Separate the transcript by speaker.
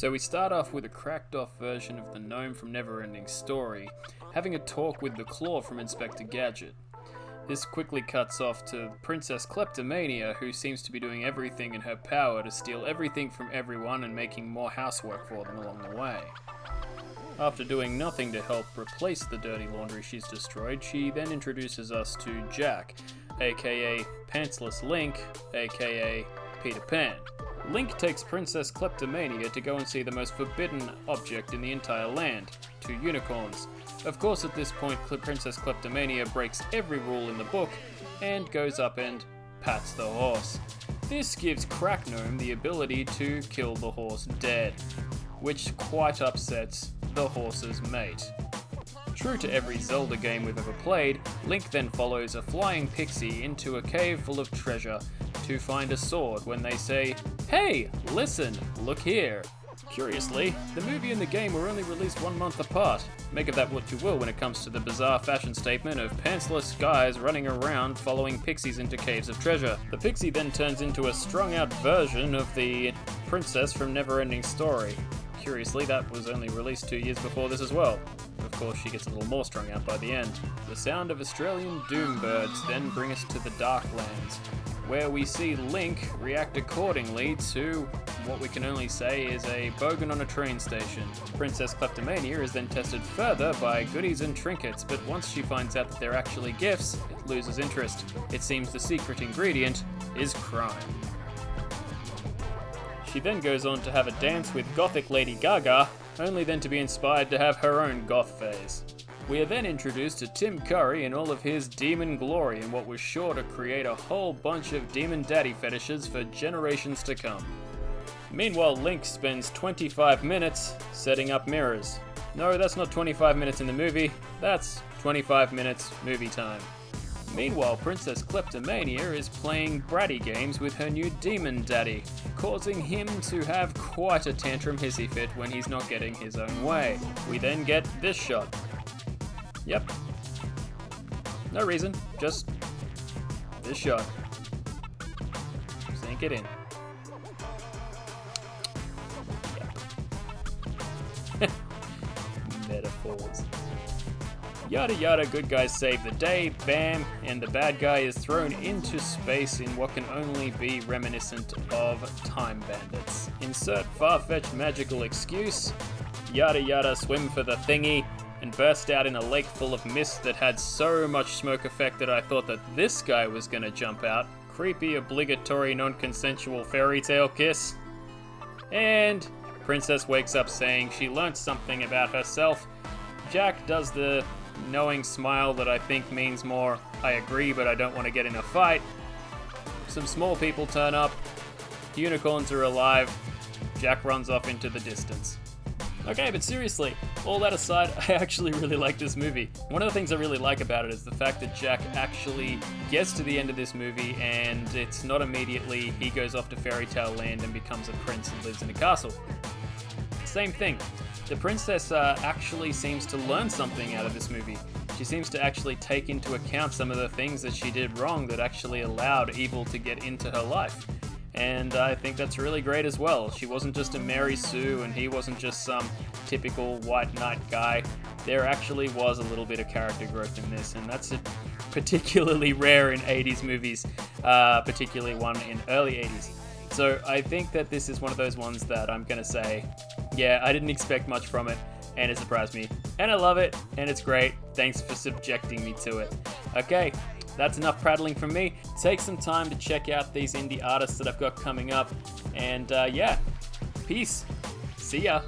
Speaker 1: So we start off with a cracked off version of the gnome from Neverending Story, having a talk with the claw from Inspector Gadget. This quickly cuts off to Princess Kleptomania, who seems to be doing everything in her power to steal everything from everyone and making more housework for them along the way. After doing nothing to help replace the dirty laundry she's destroyed, she then introduces us to Jack, aka Pantsless Link, aka Peter Pan. Link takes Princess Kleptomania to go and see the most forbidden object in the entire land, 2 unicorns. Of course, at this point, Princess Kleptomania breaks every rule in the book and goes up and pats the horse. This gives Crack Gnome the ability to kill the horse dead, which quite upsets the horse's mate. True to every Zelda game we've ever played, Link then follows a flying pixie into a cave full of treasure to find a sword when they say, "Hey, listen, look here." Curiously, the movie and the game were only released 1 month apart. Make of that what you will when it comes to the bizarre fashion statement of pantsless guys running around following pixies into caves of treasure. The pixie then turns into a strung out version of the princess from Neverending Story. Curiously, that was only released 2 years before this as well. Of course, she gets a little more strung out by the end. The sound of Australian doom birds then bring us to the Darklands, where we see Link react accordingly to what we can only say is a bogan on a train station. Princess Kleptomania is then tested further by goodies and trinkets, but once she finds out that they're actually gifts, it loses interest. It seems the secret ingredient is crime. She then goes on to have a dance with gothic Lady Gaga, only then to be inspired to have her own goth phase. We are then introduced to Tim Curry in all of his demon glory in what was sure to create a whole bunch of demon daddy fetishes for generations to come. Meanwhile, Link spends 25 minutes setting up mirrors. No, that's not 25 minutes in the movie, that's 25 minutes movie time. Meanwhile, Princess Kleptomania is playing bratty games with her new demon daddy, causing him to have quite a tantrum hissy fit when he's not getting his own way. We then get this shot. Yep. No reason, just this shot. Sink it in. Yep. Metaphors. Yada yada, good guys save the day, bam, and the bad guy is thrown into space in what can only be reminiscent of Time Bandits. Insert far-fetched magical excuse, yada yada, swim for the thingy, and burst out in a lake full of mist that had so much smoke effect that I thought that this guy was gonna jump out. Creepy, obligatory, non-consensual fairy tale kiss. And Princess wakes up saying she learnt something about herself. Jack does the knowing smile that I think means more, I agree but I don't want to get in a fight. Some small people turn up, unicorns are alive, Jack runs off into the distance. Okay, but seriously, all that aside, I actually really like this movie. One of the things I really like about it is the fact that Jack actually gets to the end of this movie and it's not immediately he goes off to fairy tale land and becomes a prince and lives in a castle. Same thing. The princess actually seems to learn something out of this movie. She seems to actually take into account some of the things that she did wrong that actually allowed evil to get into her life. And I think that's really great as well. She wasn't just a Mary Sue and he wasn't just some typical white knight guy. There actually was a little bit of character growth in this, and that's particularly rare in 80s movies, particularly one in early 80s. So I think that this is one of those ones that I'm going to say, yeah, I didn't expect much from it, and it surprised me. And I love it, and it's great. Thanks for subjecting me to it. Okay, that's enough prattling from me. Take some time to check out these indie artists that I've got coming up. And yeah, peace. See ya.